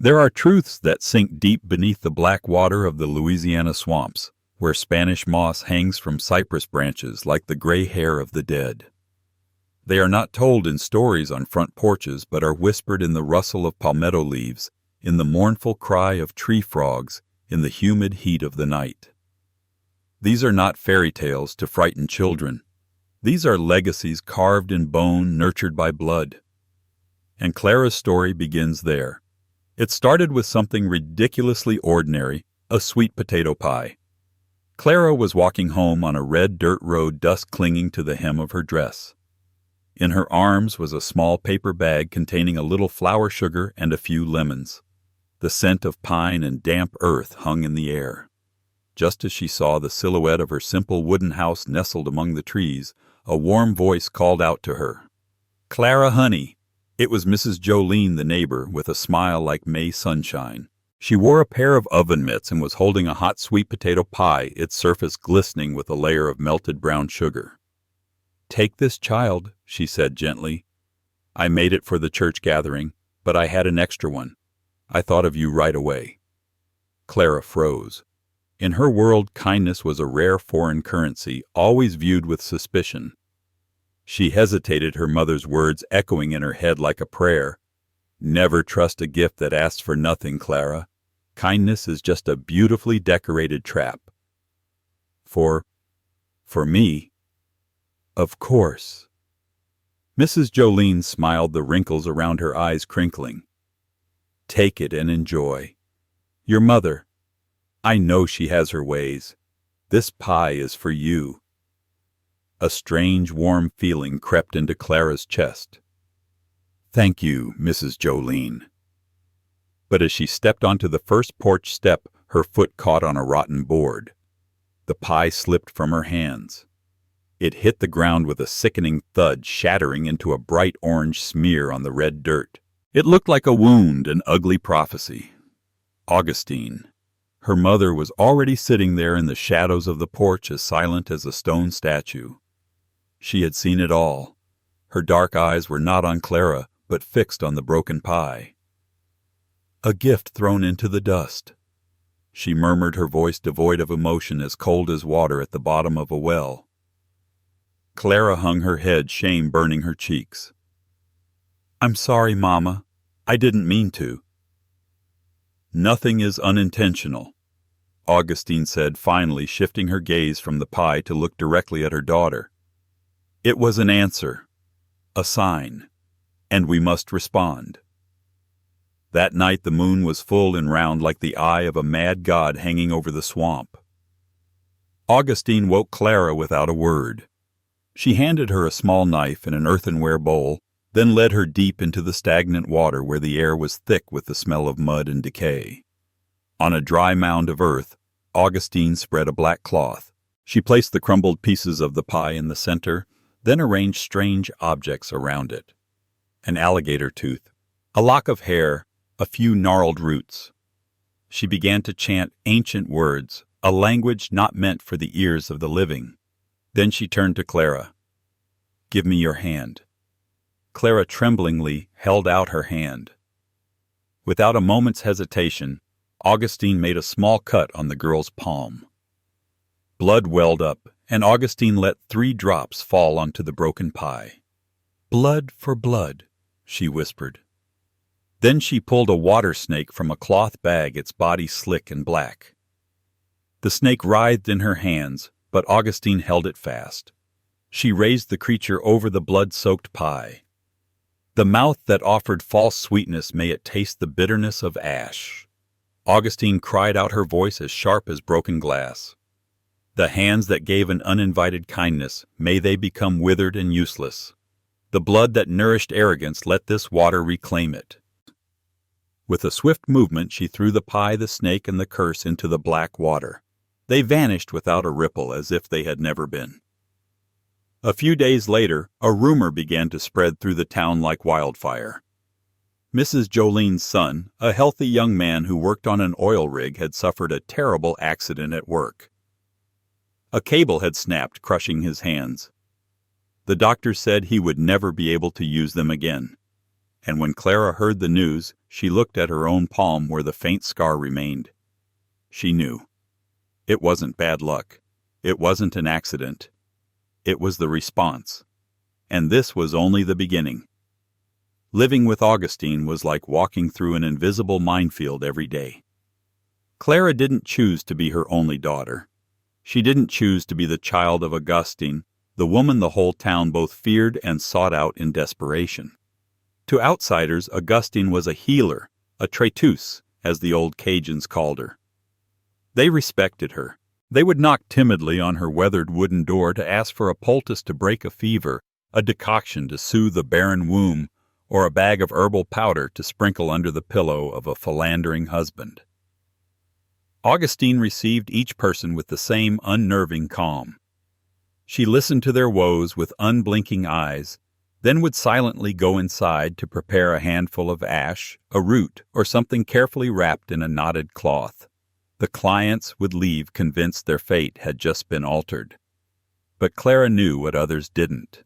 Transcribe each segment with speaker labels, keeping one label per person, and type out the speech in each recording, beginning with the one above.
Speaker 1: There are truths that sink deep beneath the black water of the Louisiana swamps, where Spanish moss hangs from cypress branches like the gray hair of the dead. They are not told in stories on front porches, but are whispered in the rustle of palmetto leaves, in the mournful cry of tree frogs, in the humid heat of the night. These are not fairy tales to frighten children. These are legacies carved in bone, nurtured by blood. And Clara's story begins there. It started with something ridiculously ordinary, a sweet potato pie. Clara was walking home on a red dirt road, dust clinging to the hem of her dress. In her arms was a small paper bag containing a little flour sugar and a few lemons. The scent of pine and damp earth hung in the air. Just as she saw the silhouette of her simple wooden house nestled among the trees, a warm voice called out to her. "Clara, honey." It was Mrs. Jolene, the neighbor, with a smile like May sunshine. She wore a pair of oven mitts and was holding a hot sweet potato pie, its surface glistening with a layer of melted brown sugar. "Take this, child," she said gently. "I made it for the church gathering, but I had an extra one. I thought of you right away." Clara froze. In her world, kindness was a rare foreign currency, always viewed with suspicion. She hesitated, her mother's words echoing in her head like a prayer. "Never trust a gift that asks for nothing, Clara. Kindness is just a beautifully decorated trap." For me? Of course. Mrs. Jolene smiled, the wrinkles around her eyes crinkling. "Take it and enjoy. Your mother, I know she has her ways. This pie is for you." A strange, warm feeling crept into Clara's chest. "Thank you, Mrs. Jolene." But as she stepped onto the first porch step, her foot caught on a rotten board. The pie slipped from her hands. It hit the ground with a sickening thud, shattering into a bright orange smear on the red dirt. It looked like a wound, an ugly prophecy. Augustine. Her mother was already sitting there in the shadows of the porch, as silent as a stone statue. She had seen it all. Her dark eyes were not on Clara, but fixed on the broken pie. "A gift thrown into the dust," she murmured, her voice devoid of emotion, as cold as water at the bottom of a well. Clara hung her head, shame burning her cheeks. "I'm sorry, Mama. I didn't mean to." "Nothing is unintentional," Augustine said, finally shifting her gaze from the pie to look directly at her daughter. "It was an answer, a sign, and we must respond." That night the moon was full and round like the eye of a mad god hanging over the swamp. Augustine woke Clara without a word. She handed her a small knife and an earthenware bowl, then led her deep into the stagnant water where the air was thick with the smell of mud and decay. On a dry mound of earth, Augustine spread a black cloth. She placed the crumbled pieces of the pie in the center, then arranged strange objects around it. An alligator tooth, a lock of hair, a few gnarled roots. She began to chant ancient words, a language not meant for the ears of the living. Then she turned to Clara. "Give me your hand." Clara tremblingly held out her hand. Without a moment's hesitation, Augustine made a small cut on the girl's palm. Blood welled up, and Augustine let 3 drops fall onto the broken pie. "Blood for blood," she whispered. Then she pulled a water snake from a cloth bag, its body slick and black. The snake writhed in her hands, but Augustine held it fast. She raised the creature over the blood-soaked pie. "The mouth that offered false sweetness, may it taste the bitterness of ash." Augustine cried out, her voice as sharp as broken glass. "The hands that gave an uninvited kindness, may they become withered and useless. The blood that nourished arrogance, let this water reclaim it." With a swift movement, she threw the pie, the snake, and the curse into the black water. They vanished without a ripple, as if they had never been. A few days later, a rumor began to spread through the town like wildfire. Mrs. Jolene's son, a healthy young man who worked on an oil rig, had suffered a terrible accident at work. A cable had snapped, crushing his hands. The doctor said he would never be able to use them again. and when Clara heard the news, she looked at her own palm where the faint scar remained. She knew. It wasn't bad luck. It wasn't an accident. It was the response. And this was only the beginning. Living with Augustine was like walking through an invisible minefield every day. Clara didn't choose to be her only daughter. She didn't choose to be the child of Augustine, the woman the whole town both feared and sought out in desperation. To outsiders, Augustine was a healer, a traiteuse, as the old Cajuns called her. They respected her. They would knock timidly on her weathered wooden door to ask for a poultice to break a fever, a decoction to soothe a barren womb, or a bag of herbal powder to sprinkle under the pillow of a philandering husband. Augustine received each person with the same unnerving calm. She listened to their woes with unblinking eyes, then would silently go inside to prepare a handful of ash, a root, or something carefully wrapped in a knotted cloth. The clients would leave convinced their fate had just been altered. But Clara knew what others didn't.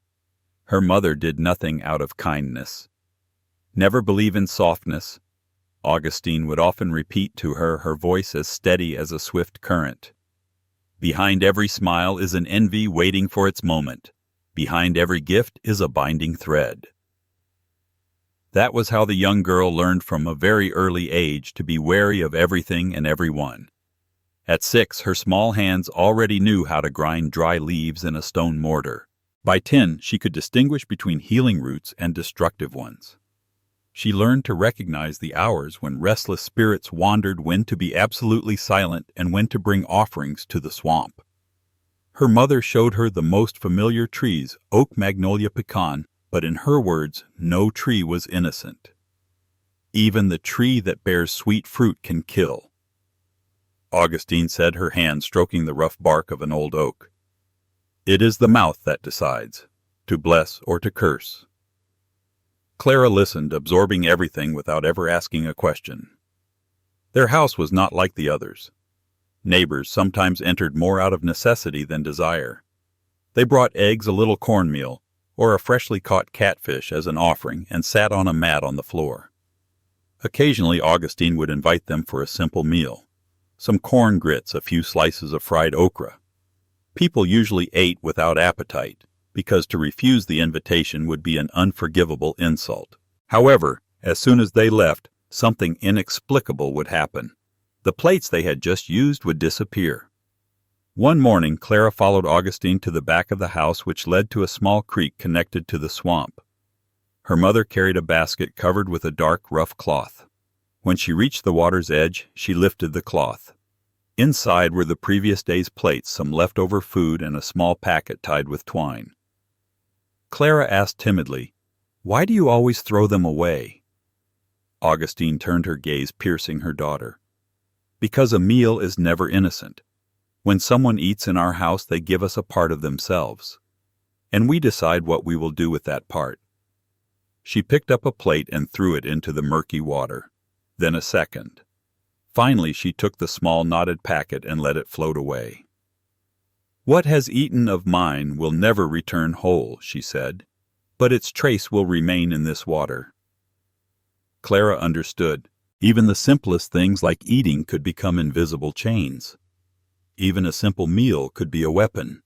Speaker 1: Her mother did nothing out of kindness. Never believe in softness. Augustine would often repeat to her, her voice as steady as a swift current. Behind every smile is an envy waiting for its moment. Behind every gift is a binding thread. That was how the young girl learned from a very early age to be wary of everything and everyone. At 6, her small hands already knew how to grind dry leaves in a stone mortar. By 10, she could distinguish between healing roots and destructive ones. She learned to recognize the hours when restless spirits wandered, when to be absolutely silent, and when to bring offerings to the swamp. Her mother showed her the most familiar trees, oak, magnolia, pecan, but in her words, no tree was innocent. Even the tree that bears sweet fruit can kill. Augustine said, her hand stroking the rough bark of an old oak. It is the mouth that decides, to bless or to curse. Clara listened, absorbing everything without ever asking a question. Their house was not like the others. Neighbors sometimes entered more out of necessity than desire. They brought eggs, a little cornmeal, or a freshly caught catfish as an offering and sat on a mat on the floor. Occasionally Augustine would invite them for a simple meal, some corn grits, a few slices of fried okra. People usually ate without appetite, because to refuse the invitation would be an unforgivable insult. However, as soon as they left, something inexplicable would happen. The plates they had just used would disappear. One morning, Clara followed Augustine to the back of the house, which led to a small creek connected to the swamp. Her mother carried a basket covered with a dark, rough cloth. When she reached the water's edge, she lifted the cloth. Inside were the previous day's plates, some leftover food, and a small packet tied with twine. Clara asked timidly, "Why do you always throw them away?" Augustine turned her gaze, piercing her daughter. "Because a meal is never innocent. When someone eats in our house, they give us a part of themselves. And we decide what we will do with that part." She picked up a plate and threw it into the murky water. Then a second. Finally, she took the small knotted packet and let it float away. "What has eaten of mine will never return whole," she said, "but its trace will remain in this water." Clara understood. Even the simplest things like eating could become invisible chains. Even a simple meal could be a weapon.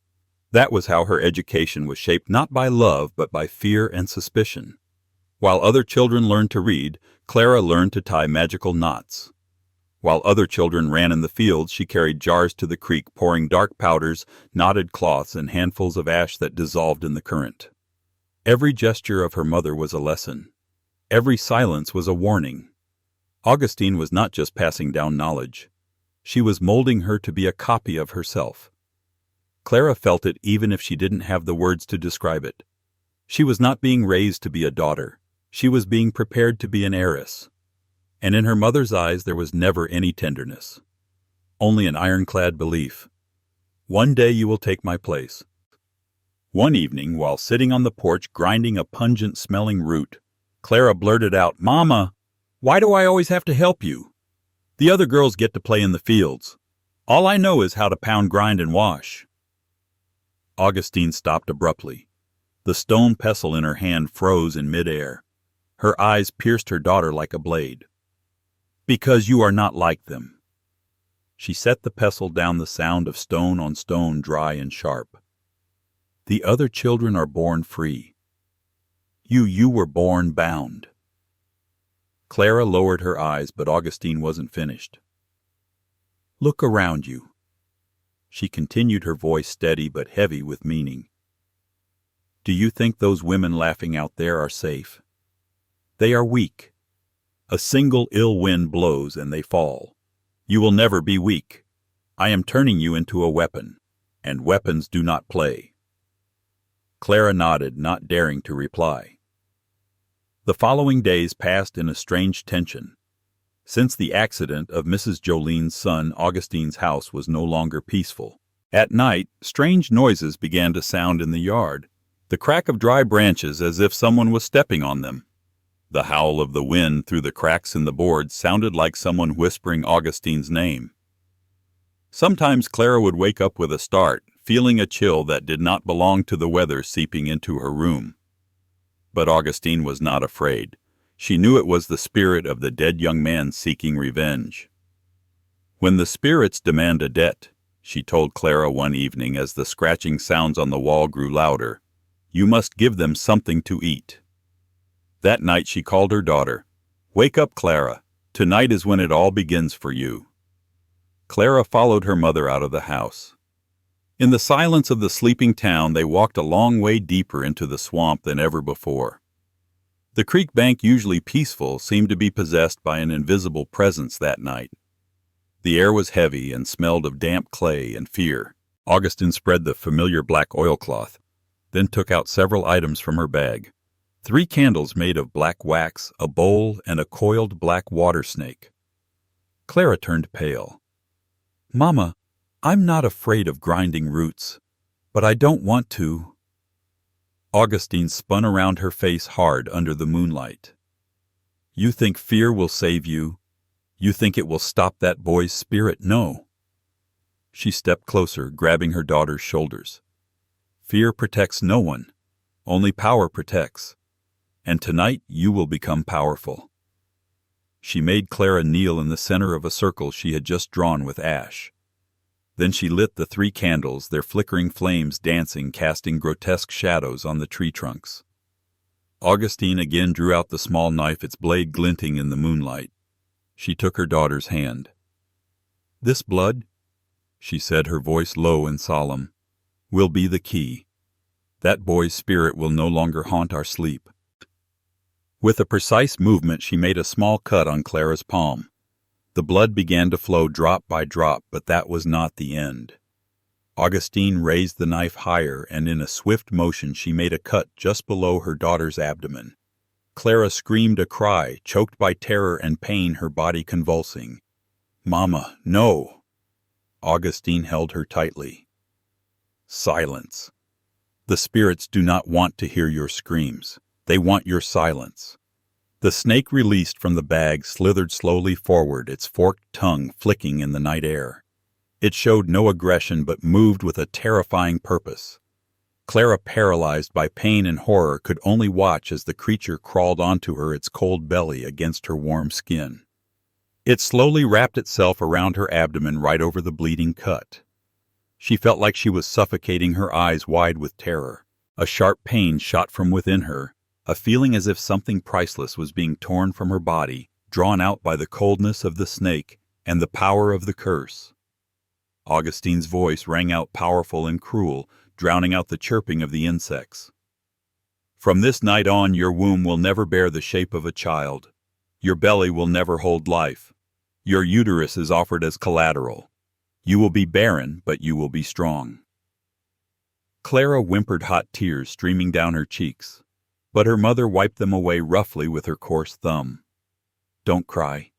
Speaker 1: That was how her education was shaped, not by love, but by fear and suspicion. While other children learned to read, Clara learned to tie magical knots. While other children ran in the fields, she carried jars to the creek, pouring dark powders, knotted cloths, and handfuls of ash that dissolved in the current. Every gesture of her mother was a lesson. Every silence was a warning. Augustine was not just passing down knowledge. She was molding her to be a copy of herself. Clara felt it even if she didn't have the words to describe it. She was not being raised to be a daughter. She was being prepared to be an heiress. And in her mother's eyes there was never any tenderness. Only an ironclad belief. One day you will take my place. One evening, while sitting on the porch grinding a pungent-smelling root, Clara blurted out, "Mama, why do I always have to help you? The other girls get to play in the fields. All I know is how to pound, grind, and wash." Augustine stopped abruptly. The stone pestle in her hand froze in midair. Her eyes pierced her daughter like a blade. "Because you are not like them." She set the pestle down, the sound of stone on stone, dry and sharp. "The other children are born free. You were born bound." Clara lowered her eyes, but Augustine wasn't finished. "Look around you." She continued, her voice steady but heavy with meaning. "Do you think those women laughing out there are safe? They are weak. A single ill wind blows and they fall. You will never be weak. I am turning you into a weapon, and weapons do not play." Clara nodded, not daring to reply. The following days passed in a strange tension. Since the accident of Mrs. Jolene's son, Augustine's house was no longer peaceful. At night, strange noises began to sound in the yard, the crack of dry branches as if someone was stepping on them. The howl of the wind through the cracks in the boards sounded like someone whispering Augustine's name. Sometimes Clara would wake up with a start, feeling a chill that did not belong to the weather seeping into her room. But Augustine was not afraid. She knew it was the spirit of the dead young man seeking revenge. "When the spirits demand a debt," she told Clara one evening as the scratching sounds on the wall grew louder, "you must give them something to eat." That night she called her daughter. "Wake up, Clara. Tonight is when it all begins for you." Clara followed her mother out of the house. In the silence of the sleeping town, they walked a long way deeper into the swamp than ever before. The creek bank, usually peaceful, seemed to be possessed by an invisible presence that night. The air was heavy and smelled of damp clay and fear. Augustine spread the familiar black oilcloth, then took out several items from her bag. 3 candles made of black wax, a bowl, and a coiled black water snake. Clara turned pale. "Mama, I'm not afraid of grinding roots, but I don't want to." Augustine spun around, her face hard under the moonlight. "You think fear will save you? You think it will stop that boy's spirit? No." She stepped closer, grabbing her daughter's shoulders. "Fear protects no one. Only power protects. And tonight you will become powerful." She made Clara kneel in the center of a circle she had just drawn with ash. Then she lit the 3 candles, their flickering flames dancing, casting grotesque shadows on the tree trunks. Augustine again drew out the small knife, its blade glinting in the moonlight. She took her daughter's hand. "This blood," she said, her voice low and solemn, "will be the key. That boy's spirit will no longer haunt our sleep." With a precise movement, she made a small cut on Clara's palm. The blood began to flow drop by drop, but that was not the end. Augustine raised the knife higher, and in a swift motion she made a cut just below her daughter's abdomen. Clara screamed a cry, choked by terror and pain, her body convulsing. "Mama, no!" Augustine held her tightly. "Silence. The spirits do not want to hear your screams. They want your silence." The snake, released from the bag, slithered slowly forward, its forked tongue flicking in the night air. It showed no aggression but moved with a terrifying purpose. Clara, paralyzed by pain and horror, could only watch as the creature crawled onto her, its cold belly against her warm skin. It slowly wrapped itself around her abdomen, right over the bleeding cut. She felt like she was suffocating, her eyes wide with terror. A sharp pain shot from within her, a feeling as if something priceless was being torn from her body, drawn out by the coldness of the snake and the power of the curse. Augustine's voice rang out powerful and cruel, drowning out the chirping of the insects. "From this night on, your womb will never bear the shape of a child. Your belly will never hold life. Your uterus is offered as collateral. You will be barren, but you will be strong." Clara whimpered, hot tears streaming down her cheeks, but her mother wiped them away roughly with her coarse thumb. "Don't cry.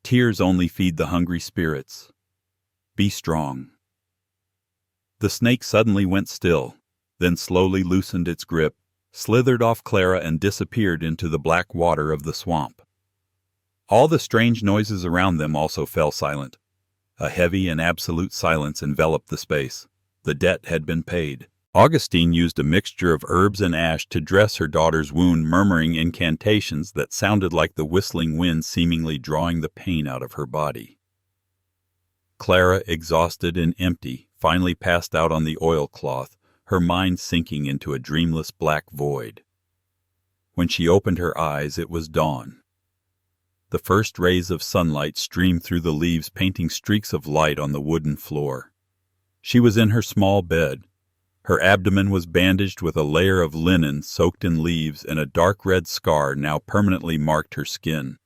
Speaker 1: Tears only feed the hungry spirits. Be strong." The snake suddenly went still, then slowly loosened its grip, slithered off Clara, and disappeared into the black water of the swamp. All the strange noises around them also fell silent. A heavy and absolute silence enveloped the space. The debt had been paid. Augustine used a mixture of herbs and ash to dress her daughter's wound, murmuring incantations that sounded like the whistling wind seemingly drawing the pain out of her body. Clara, exhausted and empty, finally passed out on the oilcloth, her mind sinking into a dreamless black void. When she opened her eyes, it was dawn. The first rays of sunlight streamed through the leaves, painting streaks of light on the wooden floor. She was in her small bed. Her abdomen was bandaged with a layer of linen soaked in leaves, and a dark red scar now permanently marked her skin.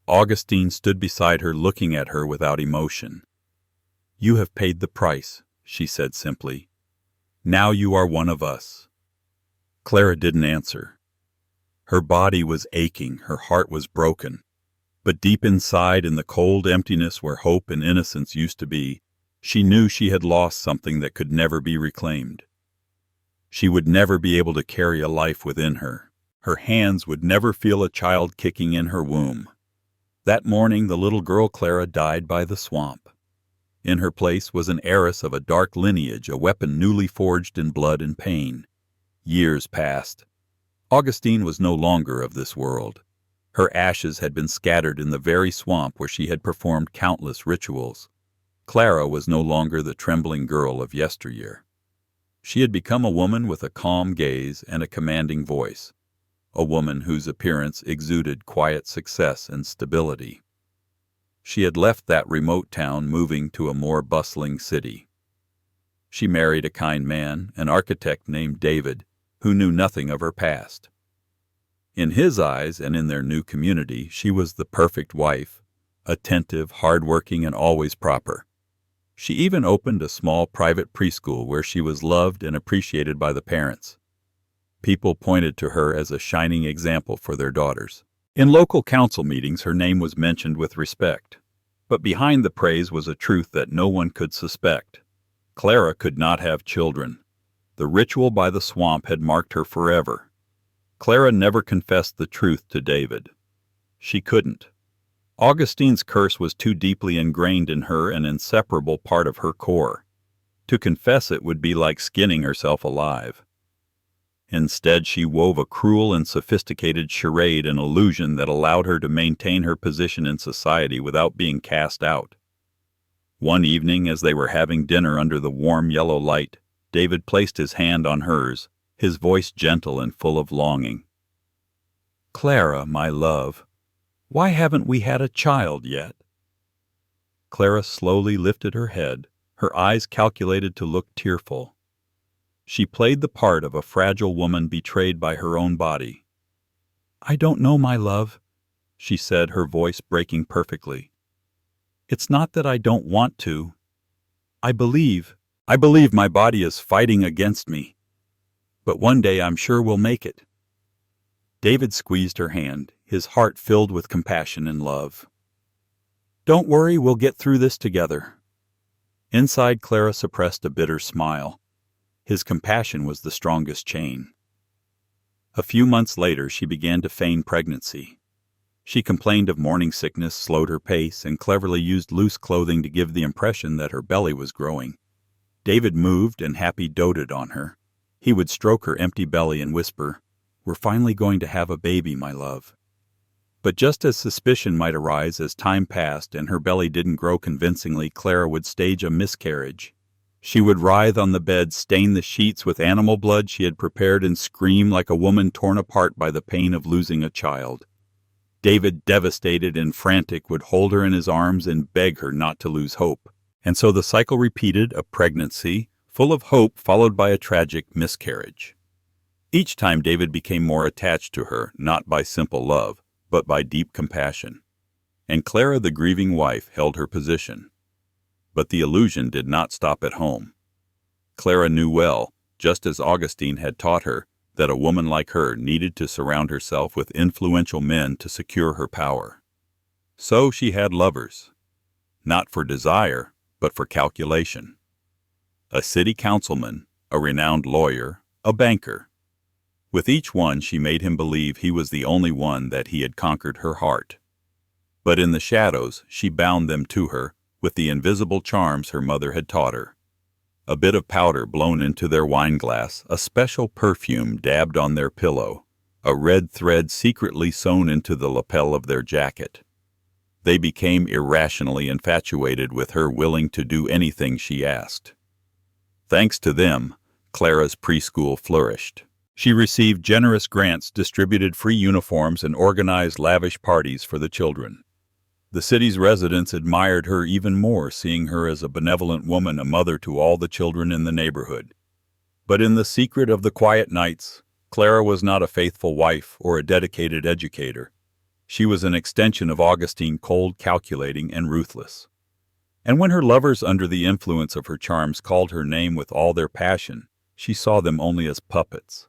Speaker 1: Augustine stood beside her, looking at her without emotion. "You have paid the price," she said simply. "Now you are one of us." Clara didn't answer. Her body was aching, her heart was broken. But deep inside, in the cold emptiness where hope and innocence used to be, she knew she had lost something that could never be reclaimed. She would never be able to carry a life within her. Her hands would never feel a child kicking in her womb. That morning, the little girl Clara died by the swamp. In her place was an heiress of a dark lineage, a weapon newly forged in blood and pain. Years passed. Augustine was no longer of this world. Her ashes had been scattered in the very swamp where she had performed countless rituals. Clara was no longer the trembling girl of yesteryear. She had become a woman with a calm gaze and a commanding voice, a woman whose appearance exuded quiet success and stability. She had left that remote town, moving to a more bustling city. She married a kind man, an architect named David, who knew nothing of her past. In his eyes and in their new community, she was the perfect wife, attentive, hard-working, and always proper. She even opened a small private preschool where she was loved and appreciated by the parents. People pointed to her as a shining example for their daughters. In local council meetings, her name was mentioned with respect. But behind the praise was a truth that no one could suspect. Clara could not have children. The ritual by the swamp had marked her forever. Clara never confessed the truth to David. She couldn't. Augustine's curse was too deeply ingrained in her, an inseparable part of her core. To confess it would be like skinning herself alive. Instead, she wove a cruel and sophisticated charade, an illusion that allowed her to maintain her position in society without being cast out. One evening, as they were having dinner under the warm yellow light, David placed his hand on hers, his voice gentle and full of longing. "Clara, my love, why haven't we had a child yet?" Clara slowly lifted her head, her eyes calculated to look tearful. She played the part of a fragile woman betrayed by her own body. "I don't know, my love," she said, her voice breaking perfectly. "It's not that I don't want to. I believe my body is fighting against me. But one day I'm sure we'll make it." David squeezed her hand, his heart filled with compassion and love. "Don't worry, we'll get through this together." Inside, Clara suppressed a bitter smile. His compassion was the strongest chain. A few months later, she began to feign pregnancy. She complained of morning sickness, slowed her pace, and cleverly used loose clothing to give the impression that her belly was growing. David moved and happy doted on her. He would stroke her empty belly and whisper, "We're finally going to have a baby, my love." But just as suspicion might arise as time passed and her belly didn't grow convincingly, Clara would stage a miscarriage. She would writhe on the bed, stain the sheets with animal blood she had prepared, and scream like a woman torn apart by the pain of losing a child. David, devastated and frantic, would hold her in his arms and beg her not to lose hope. And so the cycle repeated, a pregnancy, full of hope, followed by a tragic miscarriage. Each time David became more attached to her, not by simple love, but by deep compassion. And Clara, the grieving wife, held her position. But the illusion did not stop at home. Clara knew well, just as Augustine had taught her, that a woman like her needed to surround herself with influential men to secure her power. So she had lovers, not for desire, but for calculation. A city councilman, a renowned lawyer, a banker. With each one she made him believe he was the only one, that he had conquered her heart. But in the shadows she bound them to her with the invisible charms her mother had taught her. A bit of powder blown into their wineglass, a special perfume dabbed on their pillow, a red thread secretly sewn into the lapel of their jacket. They became irrationally infatuated with her, willing to do anything she asked. Thanks to them, Clara's preschool flourished. She received generous grants, distributed free uniforms, and organized lavish parties for the children. The city's residents admired her even more, seeing her as a benevolent woman, a mother to all the children in the neighborhood. But in the secret of the quiet nights, Clara was not a faithful wife or a dedicated educator. She was an extension of Augustine, cold, calculating, and ruthless. And when her lovers, under the influence of her charms, called her name with all their passion, she saw them only as puppets.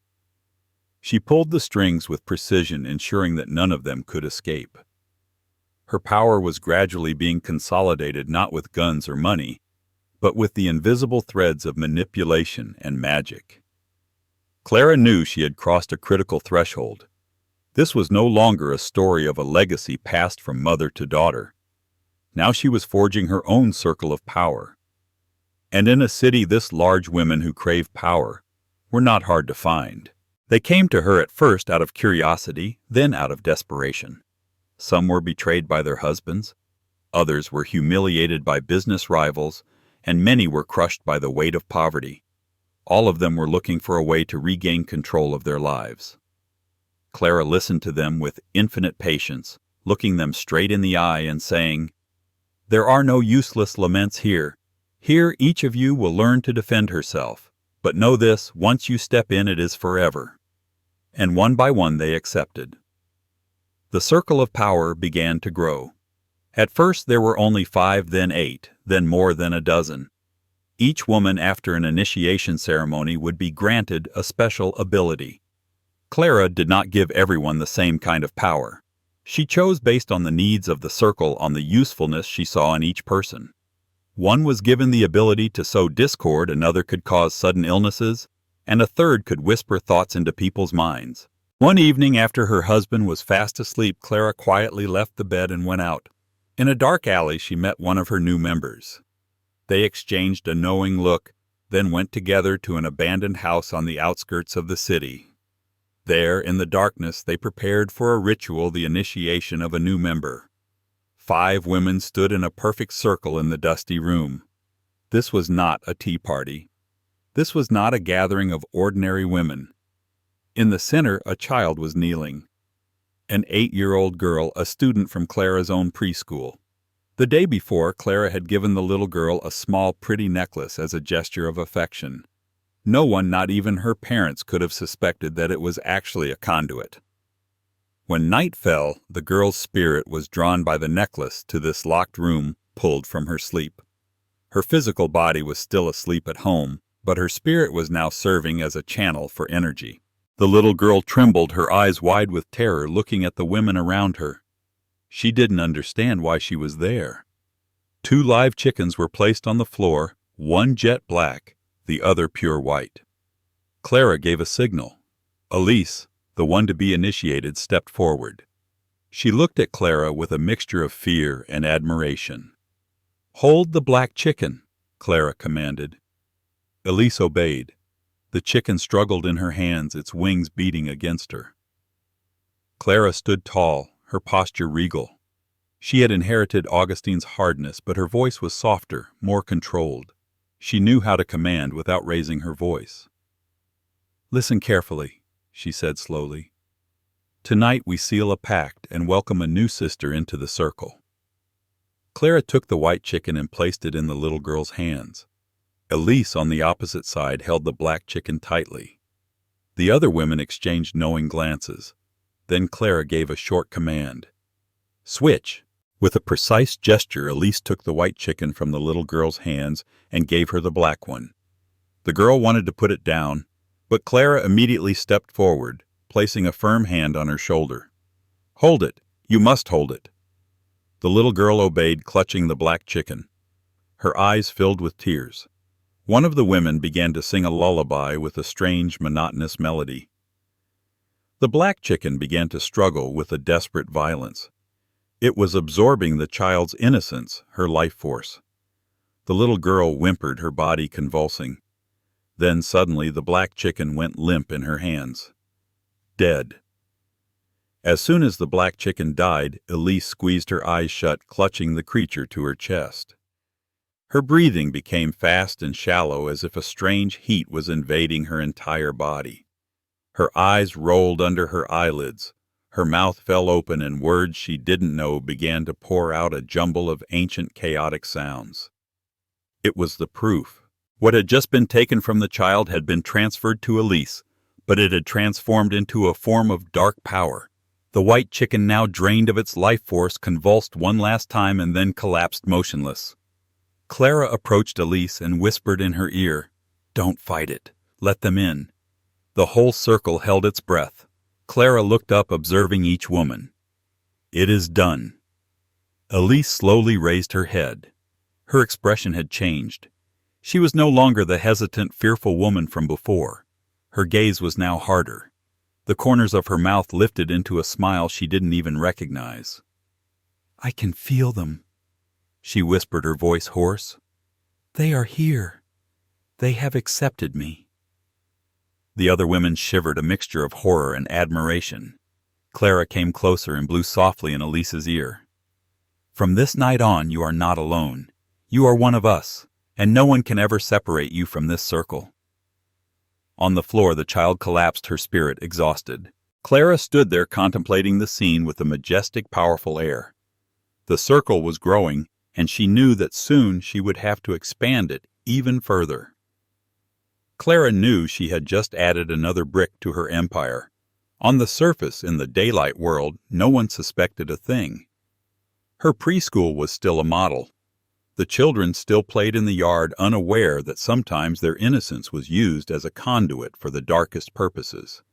Speaker 1: She pulled the strings with precision, ensuring that none of them could escape. Her power was gradually being consolidated not with guns or money, but with the invisible threads of manipulation and magic. Clara knew she had crossed a critical threshold. This was no longer a story of a legacy passed from mother to daughter. Now she was forging her own circle of power. And in a city this large, women who crave power were not hard to find. They came to her at first out of curiosity, then out of desperation. Some were betrayed by their husbands, others were humiliated by business rivals, and many were crushed by the weight of poverty. All of them were looking for a way to regain control of their lives. Clara listened to them with infinite patience, looking them straight in the eye and saying, "There are no useless laments here. Here each of you will learn to defend herself. But know this, once you step in, it is forever." And one by one they accepted. The circle of power began to grow. At first there were only 5, then 8, then more than a dozen. Each woman, after an initiation ceremony, would be granted a special ability. Clara did not give everyone the same kind of power. She chose based on the needs of the circle, on the usefulness she saw in each person. One was given the ability to sow discord, another could cause sudden illnesses, and a third could whisper thoughts into people's minds. One evening, after her husband was fast asleep, Clara quietly left the bed and went out. In a dark alley she met one of her new members. They exchanged a knowing look, then went together to an abandoned house on the outskirts of the city. There, in the darkness, they prepared for a ritual, the initiation of a new member. 5 women stood in a perfect circle in the dusty room. This was not a tea party. This was not a gathering of ordinary women. In the center, a child was kneeling. An 8-year-old girl, a student from Clara's own preschool. The day before, Clara had given the little girl a small, pretty necklace as a gesture of affection. No one, not even her parents, could have suspected that it was actually a conduit. When night fell, the girl's spirit was drawn by the necklace to this locked room, pulled from her sleep. Her physical body was still asleep at home, but her spirit was now serving as a channel for energy. The little girl trembled, her eyes wide with terror, looking at the women around her. She didn't understand why she was there. 2 live chickens were placed on the floor, one jet black, the other pure white. Clara gave a signal. Elise, the one to be initiated, stepped forward. She looked at Clara with a mixture of fear and admiration. "Hold the black chicken," Clara commanded. Elise obeyed. The chicken struggled in her hands, its wings beating against her. Clara stood tall, her posture regal. She had inherited Augustine's hardness, but her voice was softer, more controlled. She knew how to command without raising her voice. "Listen carefully," she said slowly. "Tonight we seal a pact and welcome a new sister into the circle." Clara took the white chicken and placed it in the little girl's hands. Elise, on the opposite side, held the black chicken tightly. The other women exchanged knowing glances. Then Clara gave a short command. "Switch!" With a precise gesture, Elise took the white chicken from the little girl's hands and gave her the black one. The girl wanted to put it down, but Clara immediately stepped forward, placing a firm hand on her shoulder. "Hold it! You must hold it!" The little girl obeyed, clutching the black chicken. Her eyes filled with tears. One of the women began to sing a lullaby with a strange, monotonous melody. The black chicken began to struggle with a desperate violence. It was absorbing the child's innocence, her life force. The little girl whimpered, her body convulsing. Then suddenly the black chicken went limp in her hands. Dead. As soon as the black chicken died, Elise squeezed her eyes shut, clutching the creature to her chest. Her breathing became fast and shallow, as if a strange heat was invading her entire body. Her eyes rolled under her eyelids. Her mouth fell open, and words she didn't know began to pour out, a jumble of ancient chaotic sounds. It was the proof. What had just been taken from the child had been transferred to Elise, but it had transformed into a form of dark power. The white chicken, now drained of its life force, convulsed one last time and then collapsed motionless. Clara approached Elise and whispered in her ear, "Don't fight it. Let them in." The whole circle held its breath. Clara looked up, observing each woman. "It is done." Elise slowly raised her head. Her expression had changed. She was no longer the hesitant, fearful woman from before. Her gaze was now harder. The corners of her mouth lifted into a smile she didn't even recognize. "I can feel them," she whispered, her voice hoarse. "They are here. They have accepted me." The other women shivered, a mixture of horror and admiration. Clara came closer and blew softly in Elise's ear. "From this night on, you are not alone. You are one of us, and no one can ever separate you from this circle." On the floor, the child collapsed, her spirit exhausted. Clara stood there contemplating the scene with a majestic, powerful air. The circle was growing, and she knew that soon she would have to expand it even further. Clara knew she had just added another brick to her empire. On the surface, in the daylight world, no one suspected a thing. Her preschool was still a model. The children still played in the yard, unaware that sometimes their innocence was used as a conduit for the darkest purposes.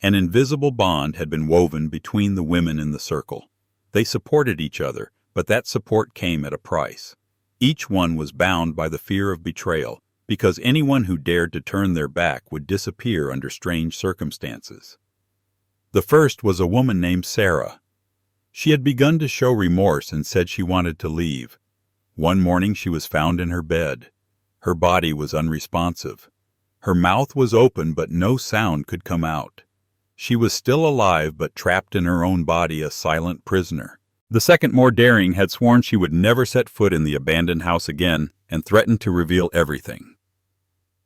Speaker 1: An invisible bond had been woven between the women in the circle. They supported each other, but that support came at a price. Each one was bound by the fear of betrayal, because anyone who dared to turn their back would disappear under strange circumstances. The first was a woman named Sarah. She had begun to show remorse and said she wanted to leave. One morning she was found in her bed. Her body was unresponsive. Her mouth was open, but no sound could come out. She was still alive, but trapped in her own body, a silent prisoner. The second, more daring, had sworn she would never set foot in the abandoned house again and threatened to reveal everything.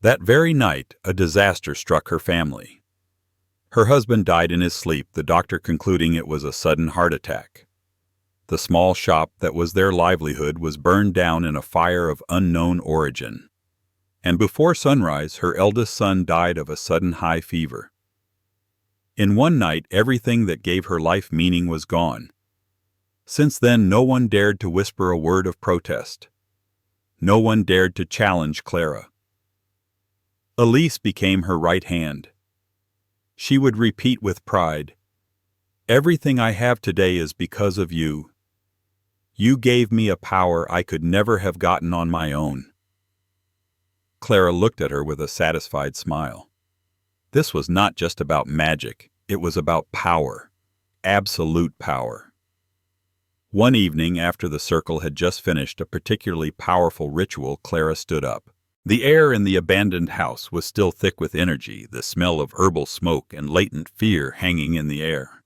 Speaker 1: That very night, a disaster struck her family. Her husband died in his sleep, the doctor concluding it was a sudden heart attack. The small shop that was their livelihood was burned down in a fire of unknown origin. And before sunrise, her eldest son died of a sudden high fever. In one night, everything that gave her life meaning was gone. Since then, no one dared to whisper a word of protest. No one dared to challenge Clara. Elise became her right hand. She would repeat with pride, "Everything I have today is because of you. You gave me a power I could never have gotten on my own." Clara looked at her with a satisfied smile. This was not just about magic, it was about power, absolute power. One evening, after the circle had just finished a particularly powerful ritual, Clara stood up. The air in the abandoned house was still thick with energy, the smell of herbal smoke and latent fear hanging in the air.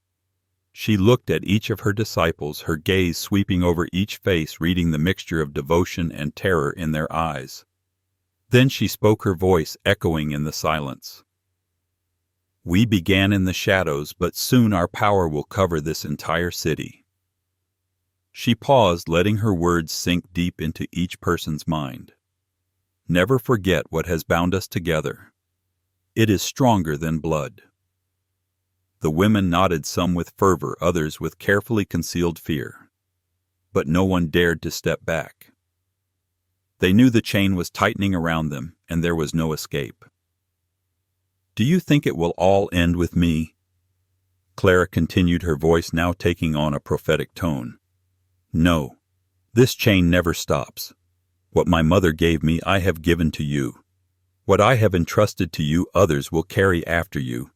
Speaker 1: She looked at each of her disciples, her gaze sweeping over each face, reading the mixture of devotion and terror in their eyes. Then she spoke, her voice echoing in the silence. "We began in the shadows, but soon our power will cover this entire city." She paused, letting her words sink deep into each person's mind. Never forget what has bound us together. It is stronger than blood. The women nodded, some with fervor, others with carefully concealed fear. But no one dared to step back. They knew the chain was tightening around them, and there was no escape. "Do you think it will all end with me?" Clara continued, her voice now taking on a prophetic tone. "No, this chain never stops. What my mother gave me, I have given to you. What I have entrusted to you, others will carry after you.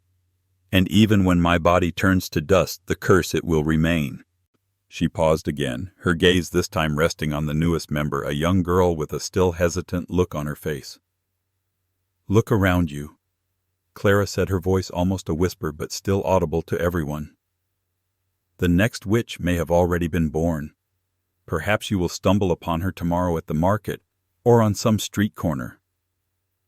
Speaker 1: And even when my body turns to dust, the curse it will remain." She paused again, her gaze this time resting on the newest member, a young girl with a still hesitant look on her face. "Look around you," Clara said, her voice almost a whisper but still audible to everyone. "The next witch may have already been born. Perhaps you will stumble upon her tomorrow at the market, or on some street corner.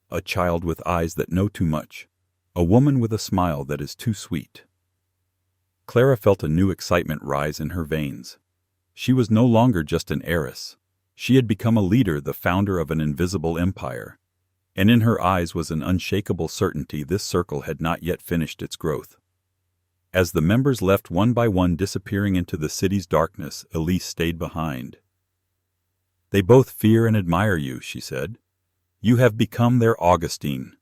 Speaker 1: A child with eyes that know too much, a woman with a smile that is too sweet." Clara felt a new excitement rise in her veins. She was no longer just an heiress. She had become a leader, the founder of an invisible empire. And in her eyes was an unshakable certainty this circle had not yet finished its growth. As the members left one by one disappearing into the city's darkness, Elise stayed behind. "They both fear and admire you," she said. "You have become their Augustine."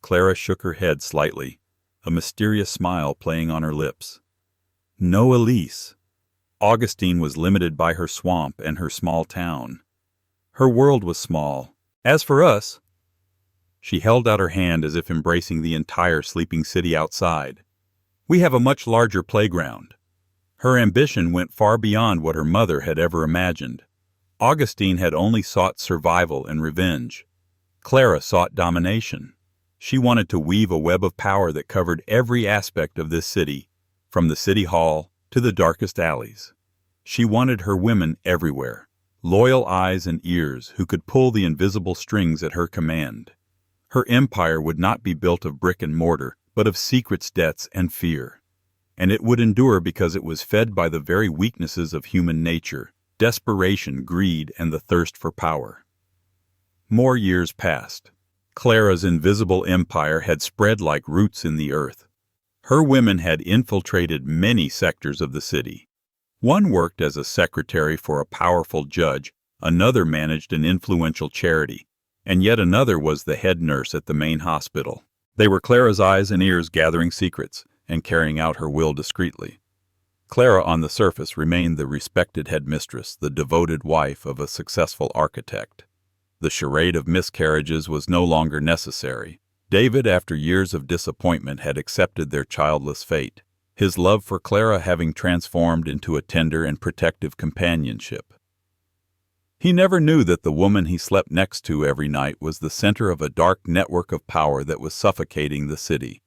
Speaker 1: Clara shook her head slightly, a mysterious smile playing on her lips. "No, Elise. Augustine was limited by her swamp and her small town. Her world was small. As for us—" She held out her hand as if embracing the entire sleeping city outside. "We have a much larger playground." Her ambition went far beyond what her mother had ever imagined. Augustine had only sought survival and revenge. Clara sought domination. She wanted to weave a web of power that covered every aspect of this city, from the city hall to the darkest alleys. She wanted her women everywhere, loyal eyes and ears who could pull the invisible strings at her command. Her empire would not be built of brick and mortar, but of secrets, debts, and fear. And it would endure because it was fed by the very weaknesses of human nature: desperation, greed, and the thirst for power. More years passed. Clara's invisible empire had spread like roots in the earth. Her women had infiltrated many sectors of the city. One worked as a secretary for a powerful judge, another managed an influential charity, and yet another was the head nurse at the main hospital. They were Clara's eyes and ears, gathering secrets and carrying out her will discreetly. Clara, on the surface, remained the respected headmistress, the devoted wife of a successful architect. The charade of miscarriages was no longer necessary. David, after years of disappointment, had accepted their childless fate, his love for Clara having transformed into a tender and protective companionship. He never knew that the woman he slept next to every night was the center of a dark network of power that was suffocating the city.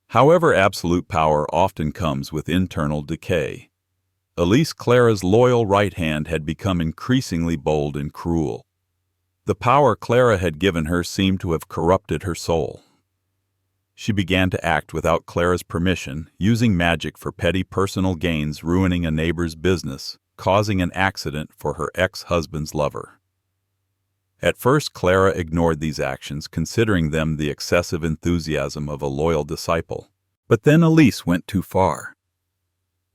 Speaker 1: However, absolute power often comes with internal decay. Elise, Clara's loyal right hand, had become increasingly bold and cruel. The power Clara had given her seemed to have corrupted her soul. She began to act without Clara's permission, using magic for petty personal gains, ruining a neighbor's business, causing an accident for her ex-husband's lover. At first, Clara ignored these actions, considering them the excessive enthusiasm of a loyal disciple. But then Elise went too far.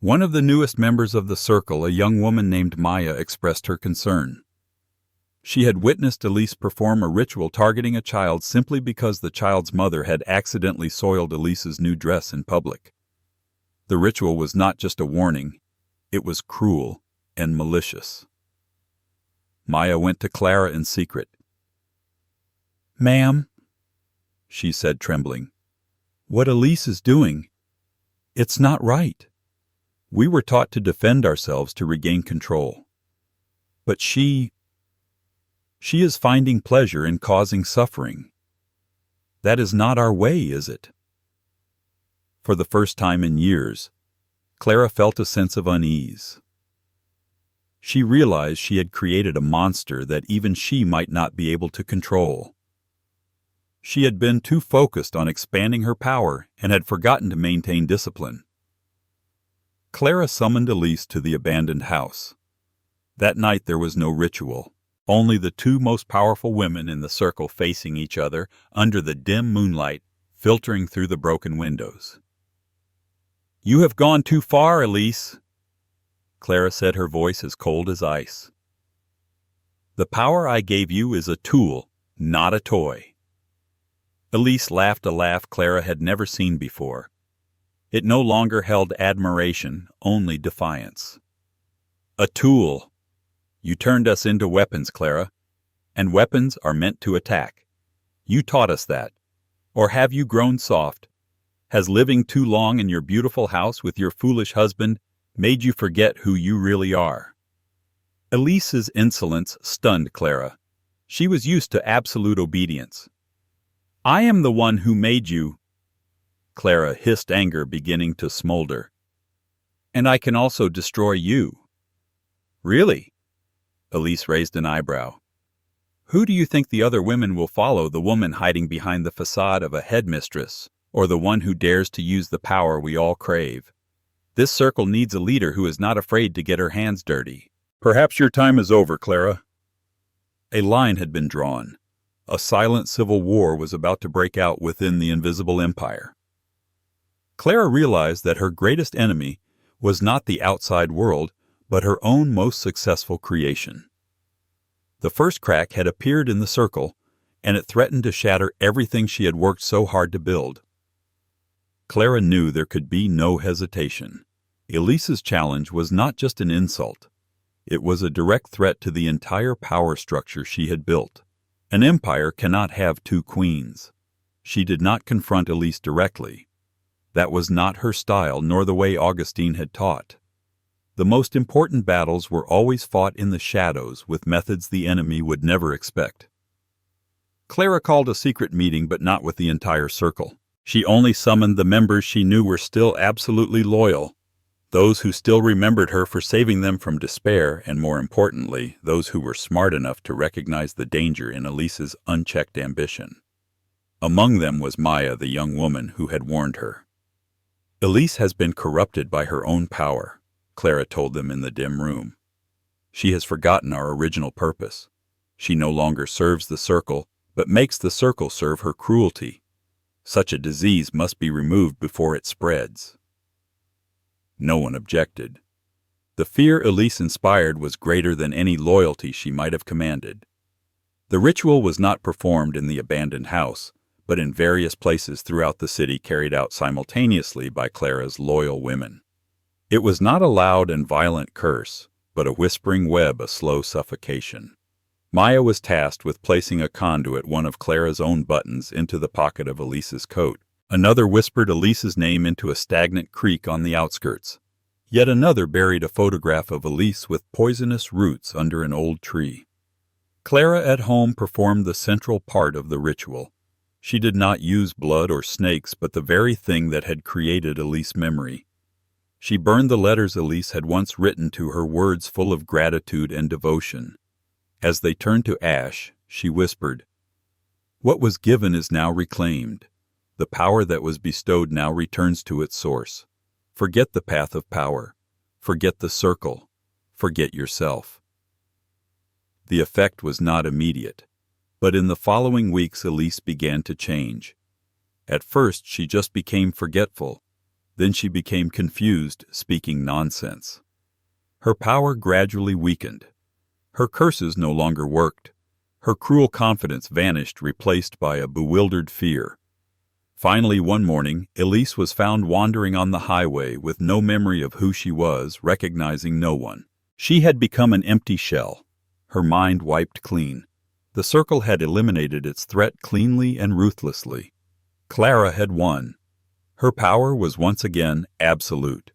Speaker 1: One of the newest members of the circle, a young woman named Maya, expressed her concern. She had witnessed Elise perform a ritual targeting a child simply because the child's mother had accidentally soiled Elise's new dress in public. The ritual was not just a warning, it was cruel and malicious. Maya went to Clara in secret. "Ma'am," she said, trembling, "what Elise is doing, it's not right. We were taught to defend ourselves to regain control. But she is finding pleasure in causing suffering. That is not our way, is it?" For the first time in years, Clara felt a sense of unease. She realized she had created a monster that even she might not be able to control. She had been too focused on expanding her power and had forgotten to maintain discipline. Clara summoned Elise to the abandoned house. That night there was no ritual. Only the two most powerful women in the circle facing each other under the dim moonlight filtering through the broken windows. "You have gone too far, Elise," Clara said, her voice as cold as ice. "The power I gave you is a tool, not a toy." Elise laughed a laugh Clara had never seen before. It no longer held admiration, only defiance. "A tool. You turned us into weapons, Clara, and weapons are meant to attack. You taught us that. Or have you grown soft? Has living too long in your beautiful house with your foolish husband made you forget who you really are. Elise's insolence stunned Clara. She was used to absolute obedience. I am the one who made you, Clara hissed, anger beginning to smolder. And I can also destroy you. Really? Elise raised an eyebrow. Who do you think the other women will follow, the woman hiding behind the facade of a headmistress, or the one who dares to use the power we all crave? This circle needs a leader who is not afraid to get her hands dirty. Perhaps your time is over, Clara. A line had been drawn. A silent civil war was about to break out within the invisible empire. Clara realized that her greatest enemy was not the outside world, but her own most successful creation. The first crack had appeared in the circle, and it threatened to shatter everything she had worked so hard to build. Clara knew there could be no hesitation. Elise's challenge was not just an insult. It was a direct threat to the entire power structure she had built. An empire cannot have two queens. She did not confront Elise directly. That was not her style, nor the way Augustine had taught. The most important battles were always fought in the shadows with methods the enemy would never expect. Clara called a secret meeting, but not with the entire circle. She only summoned the members she knew were still absolutely loyal, those who still remembered her for saving them from despair, and more importantly, those who were smart enough to recognize the danger in Elise's unchecked ambition. Among them was Maya, the young woman who had warned her. Elise has been corrupted by her own power, Clara told them in the dim room. She has forgotten our original purpose. She no longer serves the circle, but makes the circle serve her cruelty. Such a disease must be removed before it spreads. No one objected. The fear Elise inspired was greater than any loyalty she might have commanded. The ritual was not performed in the abandoned house, but in various places throughout the city, carried out simultaneously by Clara's loyal women. It was not a loud and violent curse, but a whispering web, a slow suffocation. Maya was tasked with placing a conduit, one of Clara's own buttons, into the pocket of Elise's coat. Another whispered Elise's name into a stagnant creek on the outskirts. Yet another buried a photograph of Elise with poisonous roots under an old tree. Clara at home performed the central part of the ritual. She did not use blood or snakes, but the very thing that had created Elise's memory. She burned the letters Elise had once written to her, words full of gratitude and devotion. As they turned to ash, she whispered, "What was given is now reclaimed. The power that was bestowed now returns to its source. Forget the path of power. Forget the circle. Forget yourself." The effect was not immediate, but in the following weeks Elise began to change. At first she just became forgetful. Then she became confused, speaking nonsense. Her power gradually weakened. Her curses no longer worked. Her cruel confidence vanished, replaced by a bewildered fear. Finally, one morning, Elise was found wandering on the highway with no memory of who she was, recognizing no one. She had become an empty shell, her mind wiped clean. The circle had eliminated its threat cleanly and ruthlessly. Clara had won. Her power was once again absolute.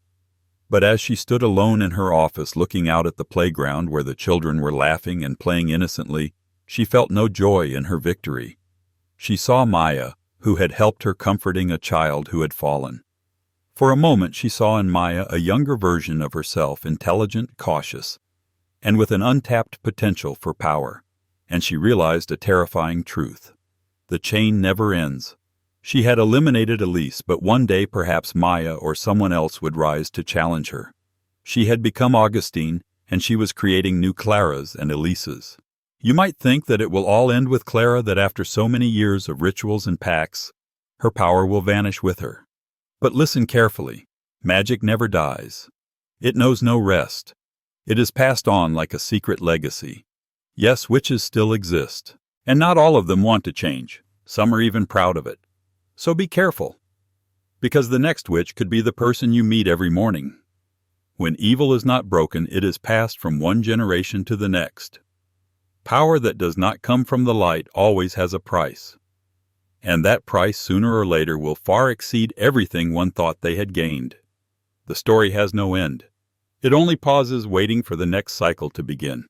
Speaker 1: But as she stood alone in her office, looking out at the playground where the children were laughing and playing innocently, she felt no joy in her victory. She saw Maya, who had helped her, comforting a child who had fallen. For a moment she saw in Maya a younger version of herself, intelligent, cautious, and with an untapped potential for power. And she realized a terrifying truth. The chain never ends. She had eliminated Elise, but one day perhaps Maya or someone else would rise to challenge her. She had become Augustine, and she was creating new Claras and Elises. You might think that it will all end with Clara, that after so many years of rituals and pacts, her power will vanish with her. But listen carefully. Magic never dies. It knows no rest. It is passed on like a secret legacy. Yes, witches still exist, and not all of them want to change. Some are even proud of it. So be careful, because the next witch could be the person you meet every morning. When evil is not broken, it is passed from one generation to the next. Power that does not come from the light always has a price, and that price sooner or later will far exceed everything one thought they had gained. The story has no end. It only pauses, waiting for the next cycle to begin.